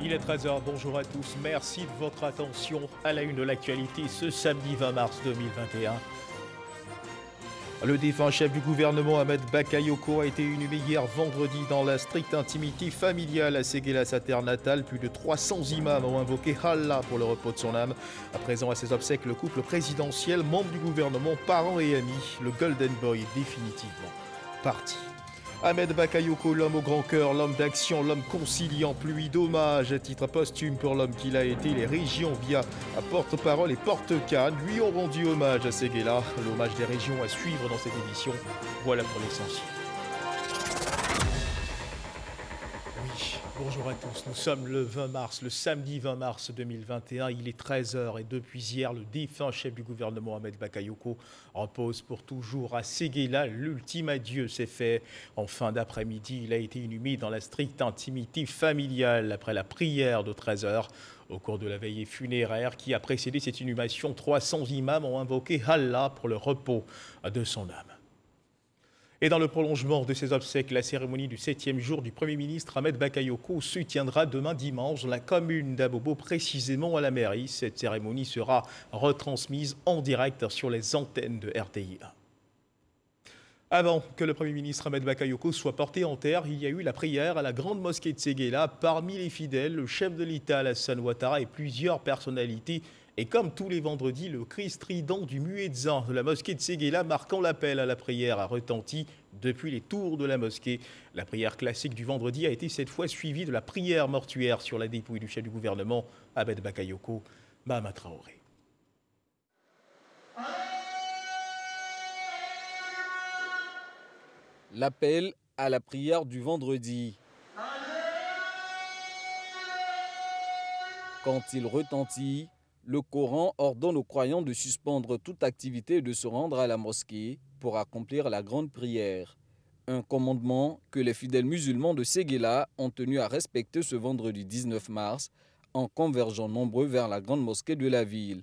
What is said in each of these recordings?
Il est 13 h, bonjour à tous, merci de votre attention à la une de l'actualité ce samedi 20 mars 2021. Le défunt chef du gouvernement Ahmed Bakayoko a été inhumé hier vendredi dans la stricte intimité familiale à Séguéla, sa terre natale. Plus de 300 imams ont invoqué Allah pour le repos de son âme. À présent, à ses obsèques, le couple présidentiel, membre du gouvernement, parents et amis, le Golden Boy est définitivement parti. Ahmed Bakayoko, l'homme au grand cœur, l'homme d'action, l'homme conciliant, pluie d'hommages à titre posthume pour l'homme qu'il a été. Les régions, via porte-parole et porte-canne, lui ont rendu hommage à Séguéla. L'hommage des régions à suivre dans cette édition. Voilà pour l'essentiel. Oui, bonjour à tous. Nous sommes le 20 mars, le samedi 20 mars 2021. Il est 13 h et depuis hier, le défunt chef du gouvernement Ahmed Bakayoko repose pour toujours à Séguéla. L'ultime adieu s'est fait en fin d'après-midi. Il a été inhumé dans la stricte intimité familiale après la prière de 13 h. Au cours de la veillée funéraire qui a précédé cette inhumation, 300 imams ont invoqué Allah pour le repos de son âme. Et dans le prolongement de ces obsèques, la cérémonie du 7e jour du Premier ministre Ahmed Bakayoko se tiendra demain dimanche dans la commune d'Abobo, précisément à la mairie. Cette cérémonie sera retransmise en direct sur les antennes de RTI 1. Avant que le Premier ministre Ahmed Bakayoko soit porté en terre, il y a eu la prière à la grande mosquée de Séguéla. Parmi les fidèles, le chef de l'État Alassane Ouattara et plusieurs personnalités. Et comme tous les vendredis, le cri strident du muezzin de la mosquée de Séguéla marquant l'appel à la prière a retenti depuis les tours de la mosquée. La prière classique du vendredi a été cette fois suivie de la prière mortuaire sur la dépouille du chef du gouvernement, Ahmed Bakayoko, Mahama Traoré. L'appel à la prière du vendredi. Quand il retentit, le Coran ordonne aux croyants de suspendre toute activité et de se rendre à la mosquée pour accomplir la grande prière. Un commandement que les fidèles musulmans de Séguéla ont tenu à respecter ce vendredi 19 mars en convergeant nombreux vers la grande mosquée de la ville.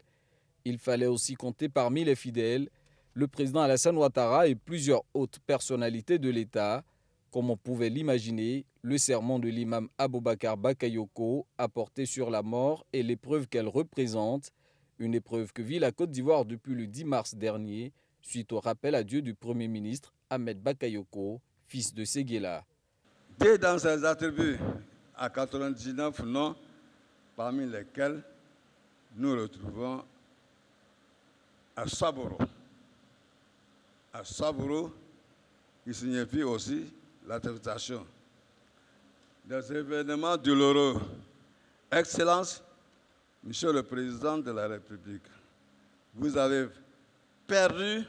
Il fallait aussi compter parmi les fidèles le président Alassane Ouattara et plusieurs hautes personnalités de l'État. Comme on pouvait l'imaginer, le sermon de l'imam Aboubakar Bakayoko a porté sur la mort et l'épreuve qu'elle représente, une épreuve que vit la Côte d'Ivoire depuis le 10 mars dernier, suite au rappel à Dieu du Premier ministre Ahmed Bakayoko, fils de Séguéla. Dieu dans ses attributs à 99 noms, parmi lesquels nous retrouvons As-Saburu. As-Saburu, qui signifie aussi l'acceptation des événements douloureux. Excellence, Monsieur le Président de la République, vous avez perdu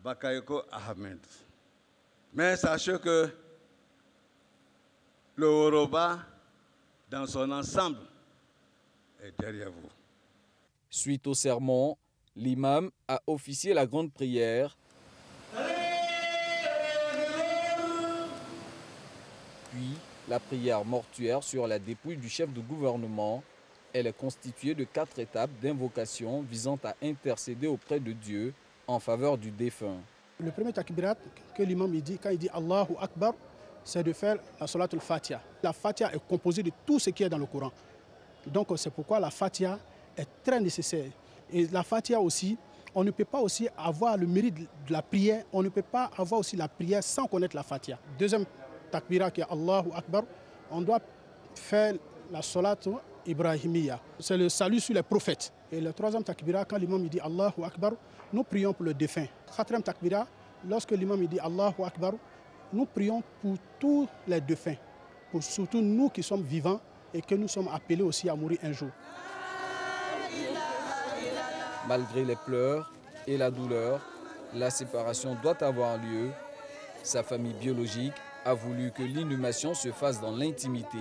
Bakayoko Ahmed. Mais sachez que le Yoruba, dans son ensemble, est derrière vous. Suite au sermon, l'imam a officié la grande prière. Puis la prière mortuaire sur la dépouille du chef de gouvernement. Elle est constituée de 4 étapes d'invocation visant à intercéder auprès de Dieu en faveur du défunt. Le premier takbirat que l'imam dit, quand il dit Allahu Akbar, c'est de faire la salat al-Fatiha. La Fatiha est composée de tout ce qui est dans le Coran. Donc c'est pourquoi la Fatiha est très nécessaire. Et la Fatiha aussi, on ne peut pas aussi avoir le mérite de la prière, on ne peut pas avoir aussi la prière sans connaître la Fatiha. Deuxième takbira qui est Allahu Akbar, on doit faire la salat Ibrahimiya. C'est le salut sur les prophètes. Et le troisième takbira, quand l'imam dit Allahu Akbar, nous prions pour le défunt. Quatrième takbira, lorsque l'imam dit Allahu Akbar, nous prions pour tous les défunts, pour surtout nous qui sommes vivants et que nous sommes appelés aussi à mourir un jour. Malgré les pleurs et la douleur, la séparation doit avoir lieu. Sa famille biologique a voulu que l'inhumation se fasse dans l'intimité,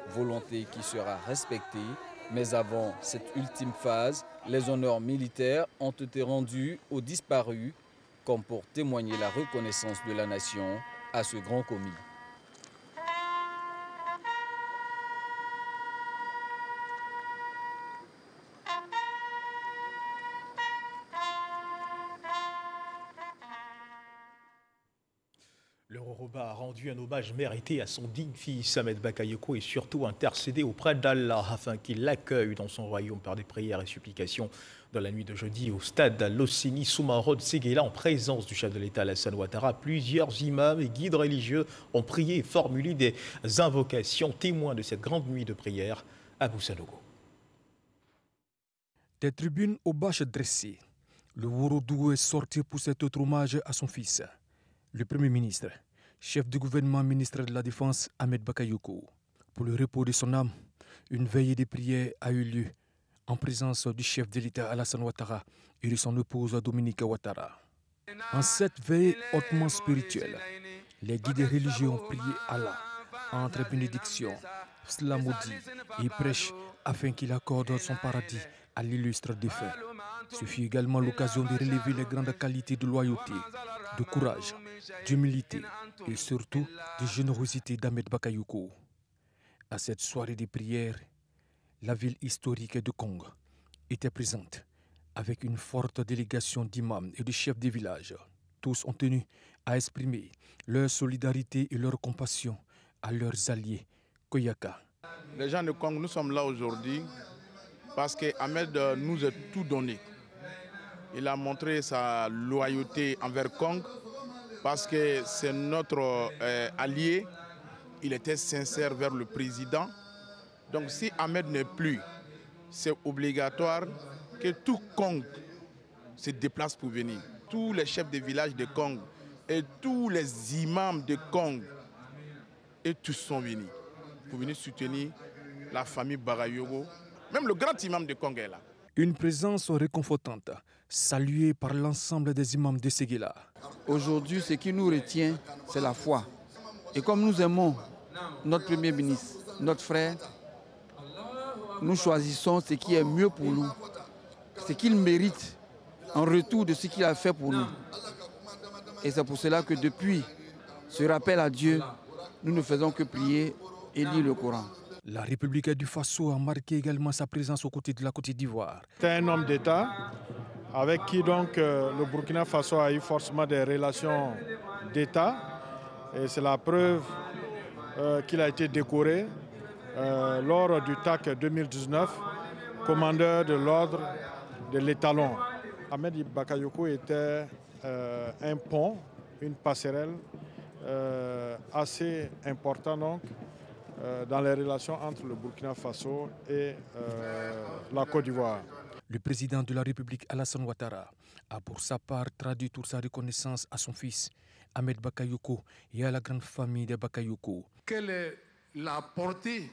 volonté qui sera respectée. Mais avant cette ultime phase, les honneurs militaires ont été rendus aux disparus, comme pour témoigner la reconnaissance de la nation à ce grand commis. L'euro Yoruba a rendu un hommage mérité à son digne fils Ahmed Bakayoko et surtout intercédé auprès d'Allah afin qu'il l'accueille dans son royaume par des prières et supplications. Dans la nuit de jeudi, au stade Losséni Soumaoro de Séguéla, en présence du chef de l'État Alassane Ouattara, plusieurs imams et guides religieux ont prié et formulé des invocations témoins de cette grande nuit de prière à Boussanogo. Des tribunes aux bâches dressées, le Worodougou est sorti pour cet autre hommage à son fils, le Premier ministre, chef du gouvernement, ministre de la Défense, Ahmed Bakayoko. Pour le repos de son âme, une veillée de prière a eu lieu en présence du chef de l'État Alassane Ouattara et de son épouse Dominique Ouattara. En cette veillée hautement spirituelle, les guides religieux ont prié Allah entre bénédictions, slamaudis et prêches afin qu'il accorde son paradis à l'illustre défunt. Ce fut également l'occasion de relever les grandes qualités de loyauté, de courage, d'humilité et surtout de générosité d'Ahmed Bakayoko. À cette soirée de prière, la ville historique de Kong était présente avec une forte délégation d'imams et de chefs de village. Tous ont tenu à exprimer leur solidarité et leur compassion à leurs alliés Koyaka. Les gens de Kong, nous sommes là aujourd'hui parce qu'Ahmed nous a tout donné. Il a montré sa loyauté envers Kong parce que c'est notre allié. Il était sincère vers le président. Donc si Ahmed n'est plus, c'est obligatoire que tout Kong se déplace pour venir. Tous les chefs de village de Kong et tous les imams de Kong, et tous sont venus pour venir soutenir la famille Bakayoko. Même le grand imam de Kong est là. Une présence réconfortante, saluée par l'ensemble des imams de Séguéla. Aujourd'hui, ce qui nous retient, c'est la foi. Et comme nous aimons notre Premier ministre, notre frère, nous choisissons ce qui est mieux pour nous, ce qu'il mérite en retour de ce qu'il a fait pour nous. Et c'est pour cela que depuis ce rappel à Dieu, nous ne faisons que prier et lire le Coran. La République du Faso a marqué également sa présence aux côtés de la Côte d'Ivoire. C'est un homme d'État avec qui donc le Burkina Faso a eu forcément des relations d'État. Et c'est la preuve qu'il a été décoré lors du TAC 2019, commandeur de l'ordre de l'étalon. Ahmed Bakayoko était un pont, une passerelle assez importante donc, dans les relations entre le Burkina Faso et la Côte d'Ivoire. Le président de la République, Alassane Ouattara, a pour sa part traduit toute sa reconnaissance à son fils, Ahmed Bakayoko, et à la grande famille de Bakayoko. Quelle est la portée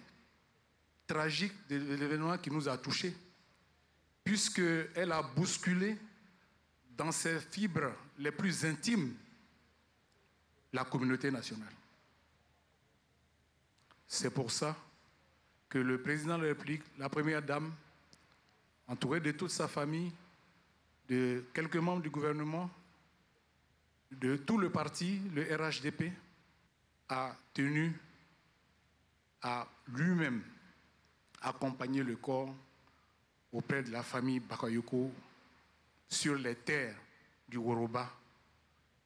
tragique de l'événement qui nous a touchés, puisqu'elle a bousculé dans ses fibres les plus intimes la communauté nationale. C'est pour ça que le président de la République, la première dame, entourée de toute sa famille, de quelques membres du gouvernement, de tout le parti, le RHDP, a tenu à lui-même accompagner le corps auprès de la famille Bakayoko sur les terres du Woroba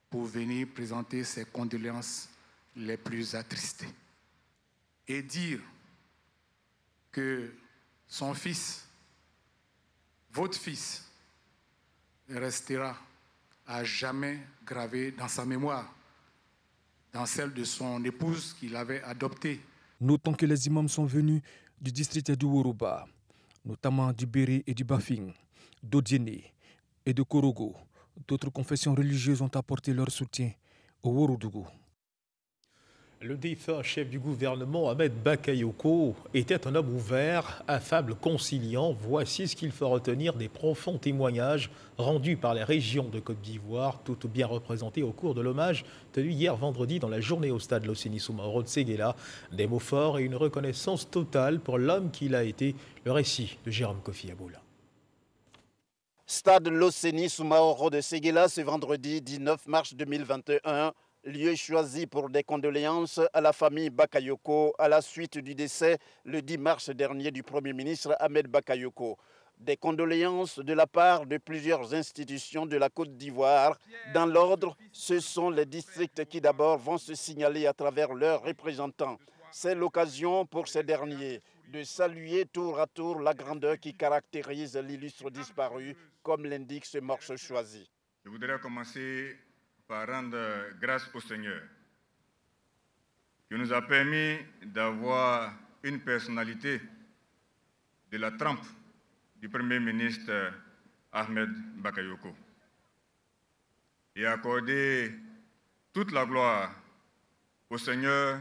pour venir présenter ses condoléances les plus attristées. Et dire que son fils, votre fils, restera à jamais gravé dans sa mémoire, dans celle de son épouse qu'il avait adoptée. Notons que les imams sont venus du district du Woroba, notamment du Béré et du Bafing, d'Odiéné et de Korogo. D'autres confessions religieuses ont apporté leur soutien au Worodougou. Le défunt chef du gouvernement, Ahmed Bakayoko, était un homme ouvert, affable, conciliant. Voici ce qu'il faut retenir des profonds témoignages rendus par les régions de Côte d'Ivoire, toutes bien représentées au cours de l'hommage tenu hier vendredi dans la journée au stade Losséni Soumaoro de Séguéla. Des mots forts et une reconnaissance totale pour l'homme qu'il a été. Le récit de Jérôme Kofi Aboula. Stade Losséni Soumaoro de Séguéla, ce vendredi 19 mars 2021. Lieu choisi pour des condoléances à la famille Bakayoko à la suite du décès le 10 mars dernier du Premier ministre Ahmed Bakayoko. des condoléances de la part de plusieurs institutions de la Côte d'Ivoire. Dans l'ordre, ce sont les districts qui d'abord vont se signaler à travers leurs représentants. C'est l'occasion pour ces derniers de saluer tour à tour la grandeur qui caractérise l'illustre disparu, comme l'indique ce morceau choisi. Je voudrais commencer par rendre grâce au Seigneur qui nous a permis d'avoir une personnalité de la trempe du Premier ministre Ahmed Bakayoko et accorder toute la gloire au Seigneur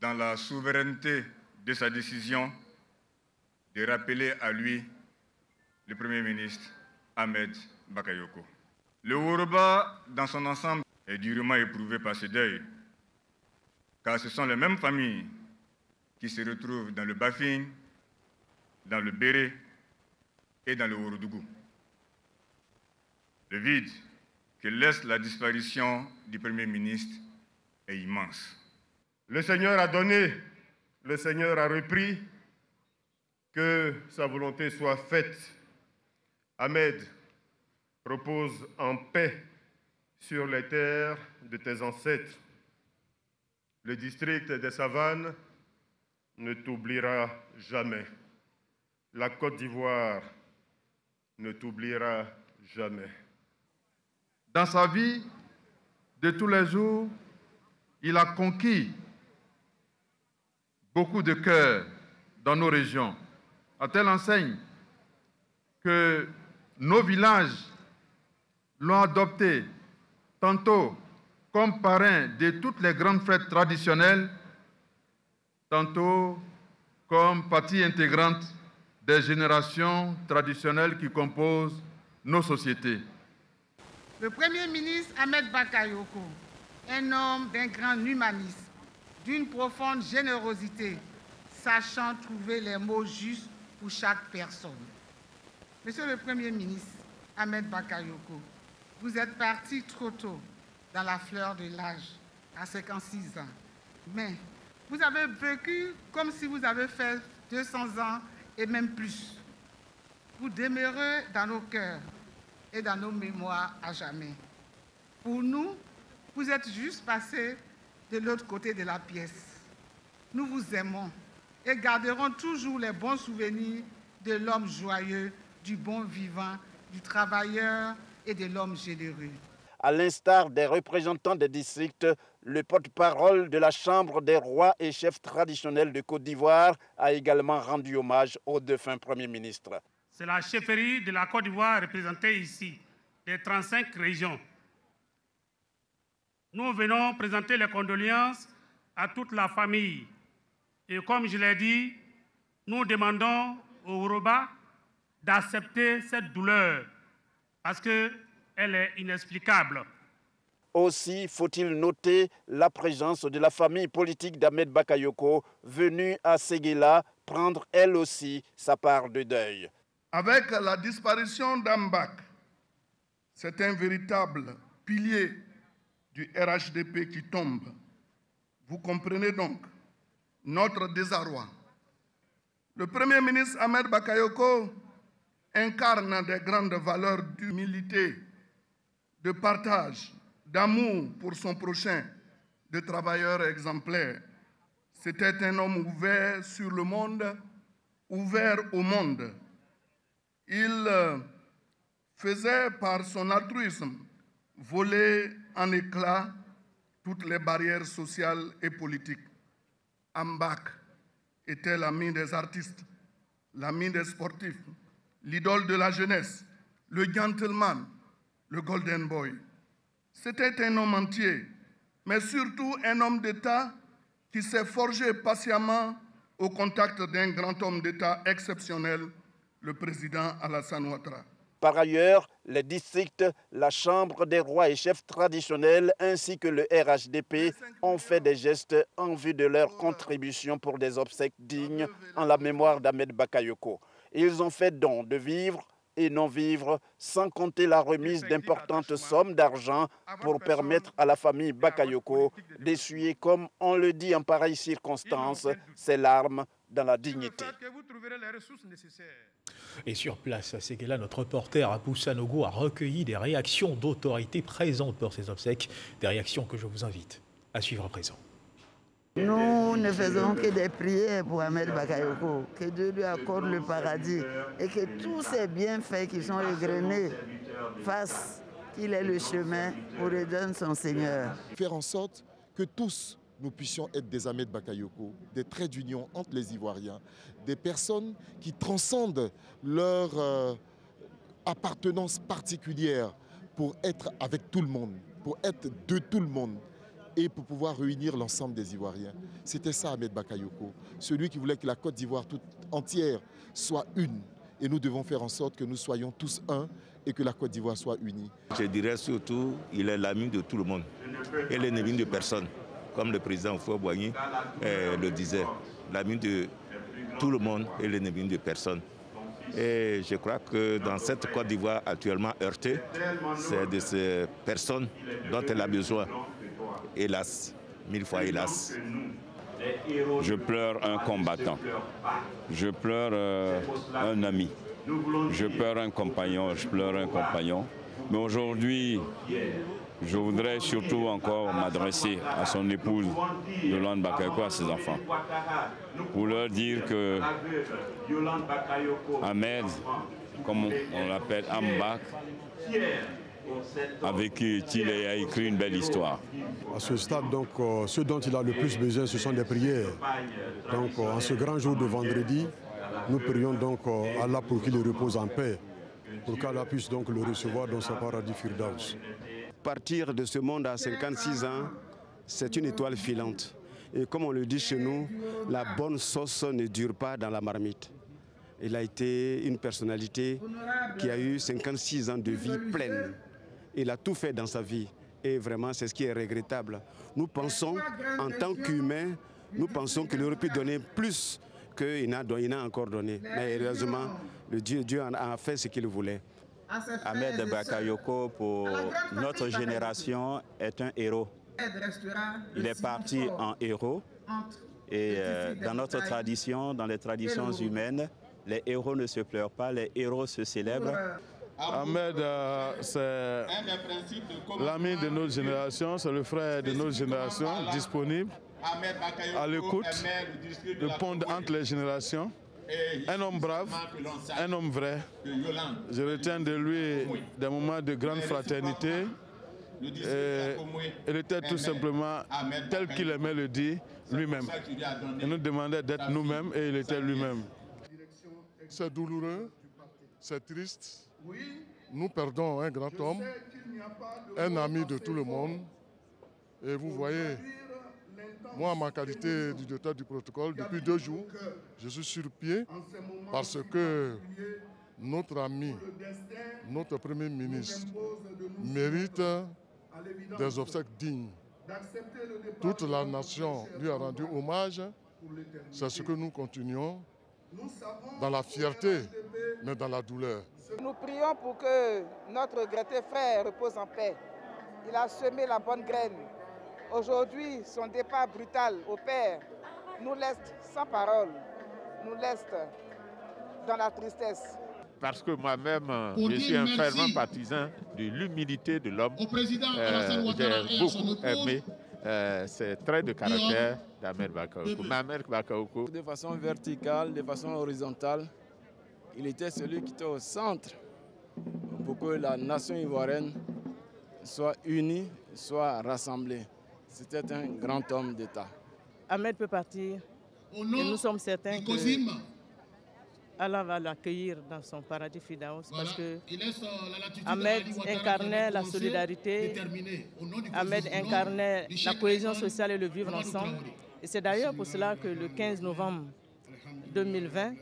dans la souveraineté de sa décision de rappeler à lui le Premier ministre Ahmed Bakayoko. Le Yoruba, dans son ensemble, est durement éprouvé par ce deuil, car ce sont les mêmes familles qui se retrouvent dans le Bafing, dans le Béré et dans le Ourodougou. Le vide que laisse la disparition du Premier ministre est immense. Le Seigneur a donné, le Seigneur a repris, que sa volonté soit faite. Ahmed, repose en paix sur les terres de tes ancêtres. Le district des Savanes ne t'oubliera jamais. La Côte d'Ivoire ne t'oubliera jamais. Dans sa vie de tous les jours, il a conquis beaucoup de cœurs dans nos régions, à telle enseigne que nos villages l'ont adopté tantôt comme parrain de toutes les grandes fêtes traditionnelles, tantôt comme partie intégrante des générations traditionnelles qui composent nos sociétés. Le Premier ministre Ahmed Bakayoko, un homme d'un grand humanisme, d'une profonde générosité, sachant trouver les mots justes pour chaque personne. Monsieur le Premier ministre Ahmed Bakayoko, vous êtes parti trop tôt dans la fleur de l'âge, à 56 ans. Mais vous avez vécu comme si vous avez fait 200 ans et même plus. Vous demeurez dans nos cœurs et dans nos mémoires à jamais. Pour nous, vous êtes juste passé de l'autre côté de la pièce. Nous vous aimons et garderons toujours les bons souvenirs de l'homme joyeux, du bon vivant, du travailleur et de l'homme généreux. À l'instar des représentants des districts, le porte-parole de la Chambre des rois et chefs traditionnels de Côte d'Ivoire a également rendu hommage au défunt Premier ministre. C'est la chefferie de la Côte d'Ivoire représentée ici, des 35 régions. Nous venons présenter les condoléances à toute la famille. Et comme je l'ai dit, nous demandons aux Yoruba d'accepter cette douleur parce qu'elle est inexplicable. Aussi faut-il noter la présence de la famille politique d'Ahmed Bakayoko venue à Séguéla prendre elle aussi sa part de deuil. Avec la disparition d'Ambak, c'est un véritable pilier du RHDP qui tombe. Vous comprenez donc notre désarroi. Le Premier ministre Ahmed Bakayoko incarne des grandes valeurs d'humilité, de partage, d'amour pour son prochain, de travailleur exemplaire. C'était un homme ouvert sur le monde, ouvert au monde. Il faisait par son altruisme voler en éclats toutes les barrières sociales et politiques. Ambak était l'ami des artistes, l'ami des sportifs, l'idole de la jeunesse, le gentleman, le golden boy. C'était un homme entier, mais surtout un homme d'État qui s'est forgé patiemment au contact d'un grand homme d'État exceptionnel, le président Alassane Ouattara. Par ailleurs, les districts, la Chambre des rois et chefs traditionnels ainsi que le RHDP ont fait des gestes en vue de leur contribution pour des obsèques dignes en la mémoire d'Ahmed Bakayoko. Ils ont fait don de vivres, et non-vivres, sans compter la remise d'importantes sommes d'argent pour permettre à la famille Bakayoko d'essuyer, comme on le dit en pareille circonstance, ses larmes dans la dignité. Et sur place, à Séguéla, notre reporter Abou Sanogo a recueilli des réactions d'autorités présentes pour ces obsèques, des réactions que je vous invite à suivre à présent. Nous ne faisons que des prières pour Ahmed Bakayoko, que Dieu lui accorde le paradis et que tous ces bienfaits qui sont égrenés fassent qu'il ait le chemin où redonne son Seigneur. Faire en sorte que tous nous puissions être des Ahmed Bakayoko, des traits d'union entre les Ivoiriens, des personnes qui transcendent leur appartenance particulière pour être avec tout le monde, pour être de tout le monde et pour pouvoir réunir l'ensemble des Ivoiriens. C'était ça Ahmed Bakayoko, celui qui voulait que la Côte d'Ivoire toute entière soit une. Et nous devons faire en sorte que nous soyons tous un et que la Côte d'Ivoire soit unie. Je dirais surtout qu'il est l'ami de tout le monde et l'ennemi de personne. Comme le président Houphouët-Boigny le disait, l'ami de tout le monde et l'ennemi de personne. Et je crois que dans cette Côte d'Ivoire actuellement heurtée, c'est de ces personnes dont elle a besoin. Hélas, mille fois hélas. Je pleure un combattant. Je pleure un ami. Je pleure un compagnon. Je pleure un compagnon. Mais aujourd'hui, je voudrais surtout encore m'adresser à son épouse, Yolande Bakayoko, à ses enfants, pour leur dire que Ahmed, comme on l'appelle Ambak, avec qui il a écrit une belle histoire. À ce stade, donc, ce dont il a le plus besoin, ce sont des prières. Donc, en ce grand jour de vendredi, nous prions donc Allah pour qu'il repose en paix, pour qu'Allah puisse donc le recevoir dans son paradis Firdaus. Partir de ce monde à 56 ans, c'est une étoile filante. Et comme on le dit chez nous, la bonne sauce ne dure pas dans la marmite. Il a été une personnalité qui a eu 56 ans de vie pleine. Il a tout fait dans sa vie et vraiment c'est ce qui est regrettable. Nous pensons, en tant qu'humains, nous pensons qu'il aurait pu donner plus qu'il n'a encore donné. Mais heureusement, Dieu en a fait ce qu'il voulait. Ahmed Bakayoko, pour notre génération, est un héros. Il est parti en héros et dans notre tradition, dans les traditions humaines, les héros ne se pleurent pas, les héros se célèbrent. Ahmed, c'est l'ami de notre génération, c'est le frère de notre génération, disponible, à l'écoute, le pont entre les générations. Un homme brave, un homme vrai. Je retiens de lui des moments de grande fraternité. Il était tout simplement tel qu'il aimait le dire lui-même. Il nous demandait d'être nous-mêmes et il était lui-même. C'est douloureux, c'est triste. Nous perdons un grand homme, un ami de tout le monde. Et vous voyez, moi, en ma qualité du directeur du protocole, depuis 2 jours, je suis sur pied parce que notre ami, notre Premier ministre, mérite des obsèques dignes. Toute la nation lui a rendu hommage. C'est ce que nous continuons dans la fierté, mais dans la douleur. Nous prions pour que notre regretté frère repose en paix. Il a semé la bonne graine. Aujourd'hui, son départ brutal au Père nous laisse sans parole, nous laisse dans la tristesse. Parce que moi-même, je suis un fervent partisan de l'humilité de l'homme. J'ai beaucoup aimé ces traits de caractère d'Ahmed Bakayoko. De façon verticale, de façon horizontale, il était celui qui était au centre pour que la nation ivoirienne soit unie, soit rassemblée. C'était un grand homme d'État. Ahmed peut partir et nous sommes certains que Allah va l'accueillir dans son paradis Firdaus parce que Ahmed incarnait la solidarité, Ahmed incarnait la cohésion sociale et le vivre ensemble. Et c'est d'ailleurs pour cela que le 15 novembre 2020,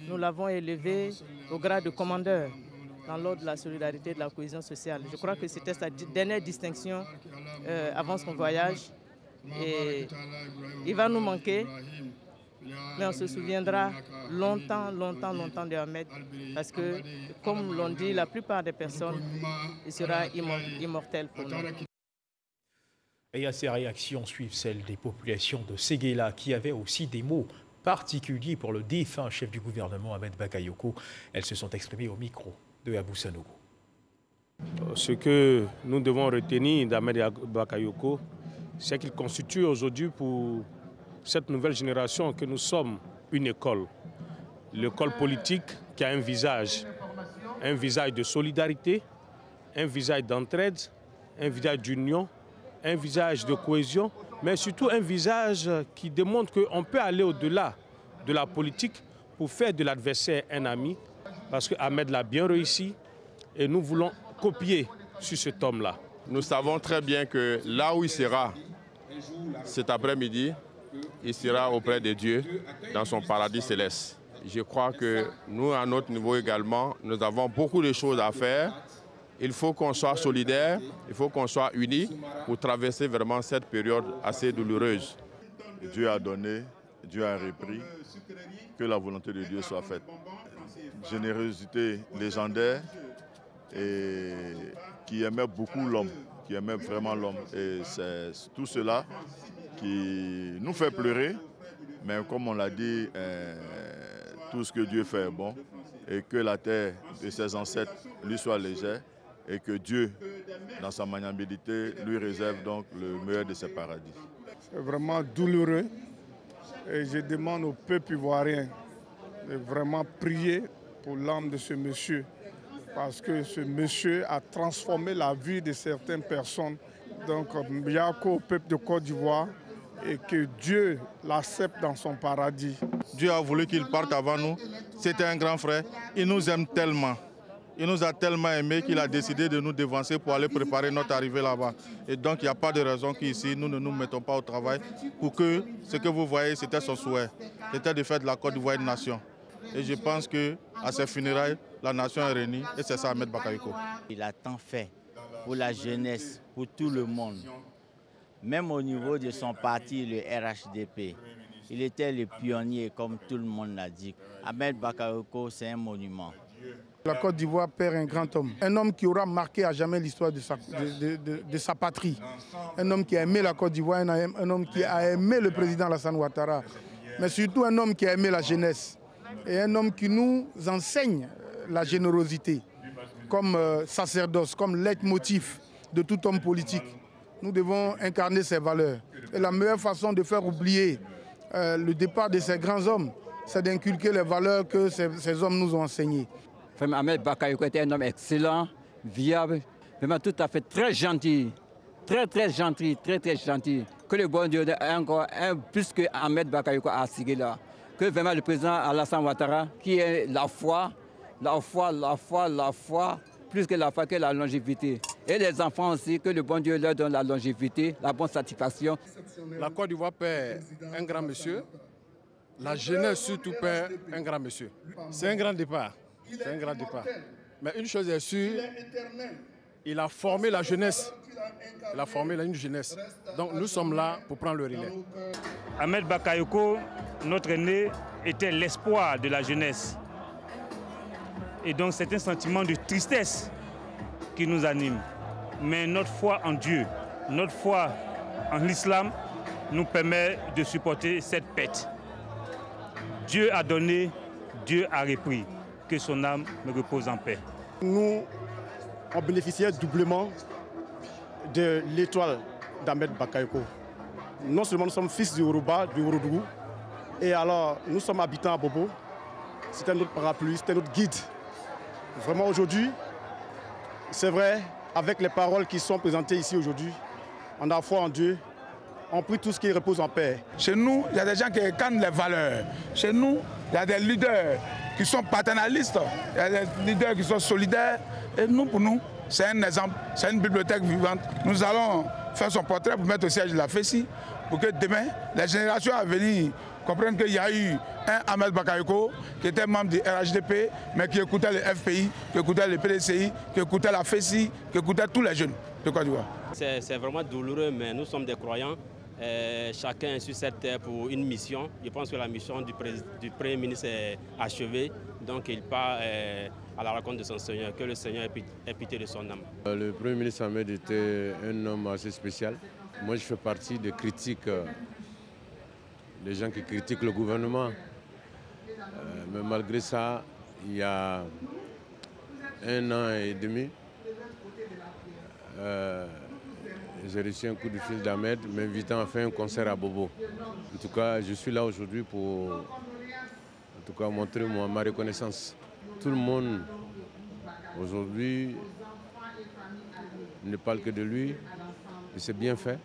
nous l'avons élevé au grade de commandeur dans l'ordre de la solidarité et de la cohésion sociale. Je crois que c'était sa dernière distinction avant son voyage. Et il va nous manquer. mais on se souviendra longtemps de Ahmed, parce que, comme l'ont dit la plupart des personnes, il sera immortel pour nous. Et à ces réactions suivent celles des populations de Séguéla, qui avaient aussi des mots particuliers pour le défunt chef du gouvernement Ahmed Bakayoko. Elles se sont exprimées au micro de Abou Sanogo. Ce que nous devons retenir d'Ahmed Bakayoko, c'est qu'il constitue aujourd'hui pour cette nouvelle génération que nous sommes une école. L'école politique qui a un visage de solidarité, un visage d'entraide, un visage d'union, un visage de cohésion, mais surtout un visage qui démontre qu'on peut aller au-delà de la politique pour faire de l'adversaire un ami, parce que Ahmed l'a bien réussi et nous voulons copier sur cet homme-là. Nous savons très bien que là où il sera cet après-midi, il sera auprès de Dieu dans son paradis céleste. Je crois que nous, à notre niveau également, nous avons beaucoup de choses à faire. Il faut qu'on soit solidaires, il faut qu'on soit unis pour traverser vraiment cette période assez douloureuse. Dieu a donné, Dieu a repris, que la volonté de Dieu soit faite. Générosité légendaire et qui aimait beaucoup l'homme, qui aimait vraiment l'homme. Et c'est tout cela qui nous fait pleurer, mais comme on l'a dit, tout ce que Dieu fait est bon et que la terre de ses ancêtres lui soit légère et que Dieu, dans sa magnanimité, lui réserve donc le meilleur de ses paradis. C'est vraiment douloureux et je demande au peuple ivoirien de vraiment prier pour l'âme de ce monsieur, parce que ce monsieur a transformé la vie de certaines personnes. Donc, Biako au peuple de Côte d'Ivoire, et que Dieu l'accepte dans son paradis. Dieu a voulu qu'il parte avant nous. C'était un grand frère. Il nous aime tellement. Il nous a tellement aimés qu'il a décidé de nous devancer pour aller préparer notre arrivée là-bas. Et donc, il n'y a pas de raison qu'ici, nous ne nous mettons pas au travail pour que ce que vous voyez, c'était son souhait. C'était de faire de la Côte d'Ivoire une nation. Et je pense qu'à ses funérailles, la nation est réunie et c'est ça Ahmed Bakayoko. Il a tant fait pour la jeunesse, pour tout le monde. Même au niveau de son parti, le RHDP, il était le pionnier, comme tout le monde l'a dit. Ahmed Bakayoko, c'est un monument. La Côte d'Ivoire perd un grand homme. Un homme qui aura marqué à jamais l'histoire de sa patrie. Un homme qui a aimé la Côte d'Ivoire, un homme qui a aimé le président Alassane Ouattara. Mais surtout un homme qui a aimé la jeunesse. Et un homme qui nous enseigne la générosité comme sacerdoce, comme leitmotiv de tout homme politique. Nous devons incarner ces valeurs. Et la meilleure façon de faire oublier le départ de ces grands hommes, c'est d'inculquer les valeurs que ces hommes nous ont enseignées. Ahmed Bakayoko était un homme excellent, viable, vraiment tout à fait très gentil, très gentil, très gentil. Que le bon Dieu ait encore plus que Ahmed Bakayoko à Séguéla. Que vraiment le président Alassane Ouattara, qui est la foi, plus que la foi, que la longévité. Et les enfants aussi, que le bon Dieu leur donne la longévité, la bonne satisfaction. La Côte d'Ivoire perd un grand monsieur, la jeunesse surtout perd un grand monsieur. C'est un grand départ. C'est un grand départ. Mais une chose est sûre, il a formé la jeunesse. Il a formé une jeunesse. Donc nous sommes là pour prendre le relais. Ahmed Bakayoko, notre aîné, était l'espoir de la jeunesse. Et donc c'est un sentiment de tristesse qui nous anime. Mais notre foi en Dieu, notre foi en l'islam nous permet de supporter cette perte. Dieu a donné, Dieu a repris. Que son âme me repose en paix. Nous, on bénéficiait doublement de l'étoile d'Ahmed Bakayoko. Non seulement nous sommes fils du Yoruba, du Worodougou, et alors nous sommes habitants à Bobo. C'était notre parapluie, c'était notre guide. Vraiment aujourd'hui, c'est vrai, avec les paroles qui sont présentées ici aujourd'hui, on a foi en Dieu, on prie tout ce qui repose en paix. Chez nous, il y a des gens qui incarnent les valeurs. Chez nous, il y a des leaders qui sont paternalistes, il y a des leaders qui sont solidaires. Et nous, pour nous, c'est un exemple, c'est une bibliothèque vivante. Nous allons faire son portrait pour mettre au siège de la FECI, pour que demain, les générations à venir comprennent qu'il y a eu un Ahmed Bakayoko qui était membre du RHDP, mais qui écoutait le FPI, qui écoutait le PDCI, qui écoutait la FECI, qui écoutait tous les jeunes de Côte d'Ivoire. C'est vraiment douloureux, mais nous sommes des croyants. chacun est sur cette terre pour une mission. Je pense que la mission du Premier ministre est achevée. Donc il part à la rencontre de son Seigneur, que le Seigneur ait pitié de son âme. Le Premier ministre Ahmed était un homme assez spécial. Moi je fais partie des critiques, des gens qui critiquent le gouvernement. Mais malgré ça, il y a 1 an et demi, j'ai reçu un coup de fil d'Ahmed m'invitant à faire un concert à Bobo. En tout cas, je suis là aujourd'hui pour montrer ma reconnaissance. Tout le monde aujourd'hui ne parle que de lui, de ses bienfaits,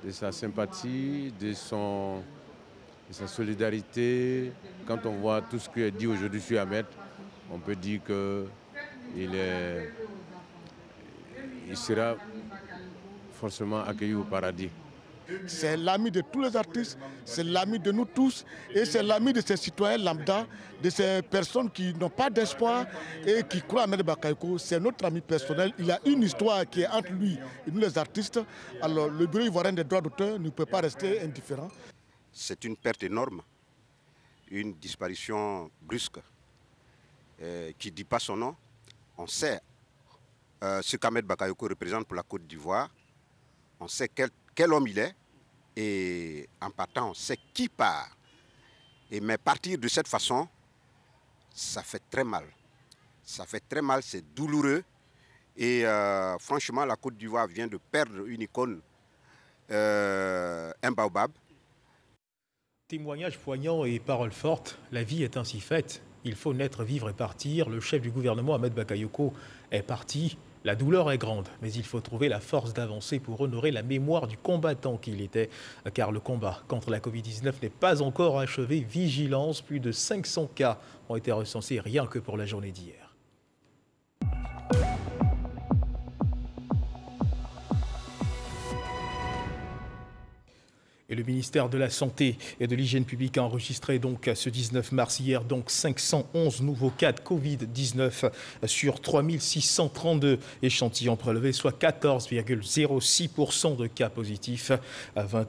de sa sympathie, de sa solidarité. Quand on voit tout ce qui est dit aujourd'hui sur Ahmed, on peut dire qu'il sera forcément accueilli au paradis. C'est l'ami de tous les artistes, c'est l'ami de nous tous et c'est l'ami de ces citoyens lambda, de ces personnes qui n'ont pas d'espoir et qui croient à Ahmed Bakayoko. C'est notre ami personnel. Il a une histoire qui est entre lui et nous les artistes. Alors le Bureau ivoirien des droits d'auteur ne peut pas rester indifférent. C'est une perte énorme, une disparition brusque qui ne dit pas son nom. On sait ce qu'Ahmed Bakayoko représente pour la Côte d'Ivoire. On sait quel homme il est et en partant, on sait qui part. Mais partir de cette façon, ça fait très mal. Ça fait très mal, c'est douloureux. Et franchement, la Côte d'Ivoire vient de perdre une icône, un baobab. Témoignage poignant et paroles fortes, la vie est ainsi faite. Il faut naître, vivre et partir. Le chef du gouvernement, Ahmed Bakayoko, est parti. La douleur est grande, mais il faut trouver la force d'avancer pour honorer la mémoire du combattant qu'il était, car le combat contre la Covid-19 n'est pas encore achevé. Vigilance, plus de 500 cas ont été recensés rien que pour la journée d'hier. Et le ministère de la Santé et de l'Hygiène publique a enregistré donc ce 19 mars hier donc 511 nouveaux cas de Covid-19 sur 3632 échantillons prélevés, soit 14,06% de cas positifs,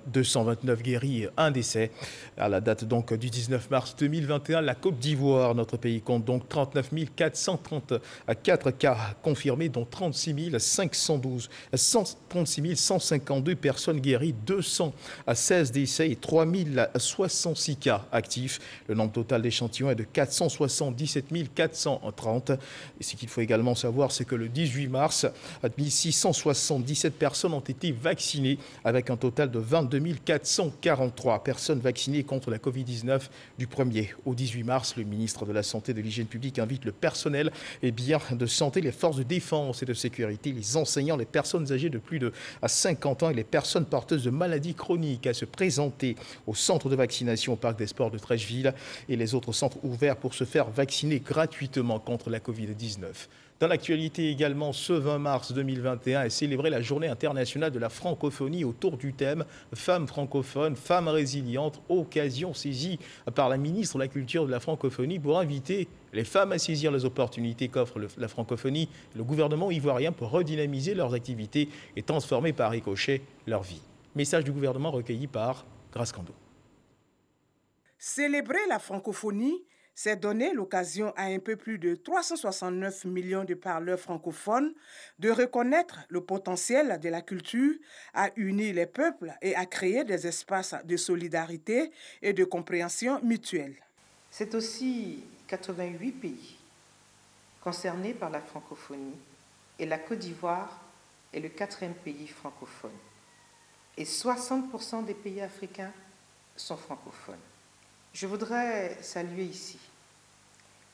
229 guéris et 1 décès. À la date donc du 19 mars 2021, la Côte d'Ivoire, notre pays, compte donc 39 434 cas confirmés, dont 36 152 personnes guéries, 216 décès et 3066 cas actifs. Le nombre total d'échantillons est de 477 430. Et ce qu'il faut également savoir, c'est que le 18 mars, 1677 personnes ont été vaccinées avec un total de 22 443 personnes vaccinées contre la Covid-19 du 1er au 18 mars. Le ministre de la Santé et de l'Hygiène publique invite le personnel de santé, les forces de défense et de sécurité, les enseignants, les personnes âgées de plus de 50 ans et les personnes porteuses de maladies chroniques à se présenter au centre de vaccination au Parc des Sports de Trècheville et les autres centres ouverts pour se faire vacciner gratuitement contre la Covid-19. Dans l'actualité également, ce 20 mars 2021 est célébrée la Journée internationale de la francophonie autour du thème « Femmes francophones, femmes résilientes », occasion saisie par la ministre de la Culture de la francophonie pour inviter les femmes à saisir les opportunités qu'offre la francophonie, le gouvernement ivoirien pour redynamiser leurs activités et transformer par ricochet leur vie. Message du gouvernement recueilli par Grace Kando. Célébrer la francophonie, c'est donner l'occasion à un peu plus de 369 millions de parleurs francophones de reconnaître le potentiel de la culture, à unir les peuples et à créer des espaces de solidarité et de compréhension mutuelle. C'est aussi 88 pays concernés par la francophonie et la Côte d'Ivoire est le 4e pays francophone. Et 60% des pays africains sont francophones. Je voudrais saluer ici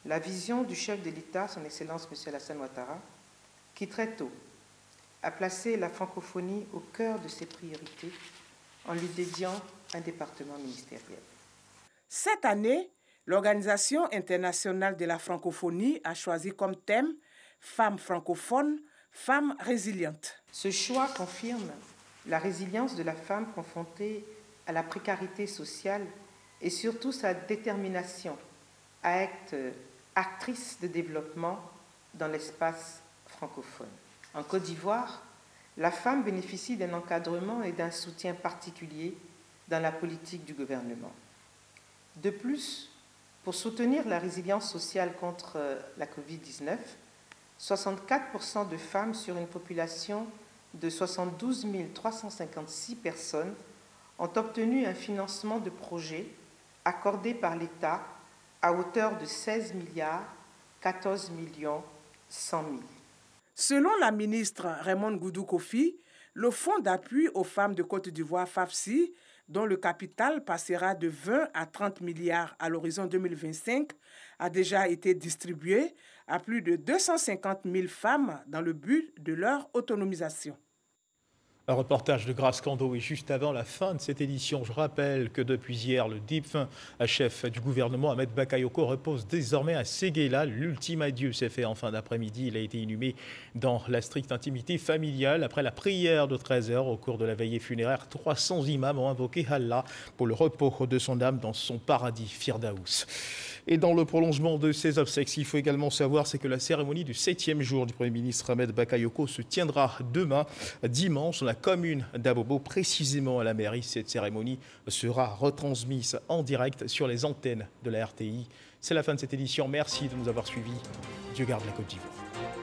la vision du chef de l'État, son Excellence M. Alassane Ouattara, qui très tôt a placé la francophonie au cœur de ses priorités en lui dédiant un département ministériel. Cette année, l'Organisation internationale de la francophonie a choisi comme thème « Femmes francophones, femmes résilientes ». Ce choix confirme la résilience de la femme confrontée à la précarité sociale et surtout sa détermination à être actrice de développement dans l'espace francophone. En Côte d'Ivoire, la femme bénéficie d'un encadrement et d'un soutien particulier dans la politique du gouvernement. De plus, pour soutenir la résilience sociale contre la Covid-19, 64% de femmes sur une population de 72 356 personnes ont obtenu un financement de projet accordé par l'État à hauteur de 16 milliards 14 millions 100 000. Selon la ministre Raymonde Goudou Kofi, le fonds d'appui aux femmes de Côte d'Ivoire FAFSI, dont le capital passera de 20 à 30 milliards à l'horizon 2025, a déjà été distribué à plus de 250 000 femmes dans le but de leur autonomisation. Un reportage de Grace Kando et juste avant la fin de cette édition, je rappelle que depuis hier, le défunt chef du gouvernement, Ahmed Bakayoko, repose désormais à Séguéla. L'ultime adieu s'est fait en fin d'après-midi. Il a été inhumé dans la stricte intimité familiale. Après la prière de 13h, au cours de la veillée funéraire, 300 imams ont invoqué Allah pour le repos de son âme dans son paradis Firdaous. Et dans le prolongement de ces obsèques, il faut également savoir, c'est que la cérémonie du 7e jour du Premier ministre Ahmed Bakayoko se tiendra demain, dimanche, dans la commune d'Abobo, précisément à la mairie. Cette cérémonie sera retransmise en direct sur les antennes de la RTI. C'est la fin de cette édition. Merci de nous avoir suivis. Dieu garde la Côte d'Ivoire.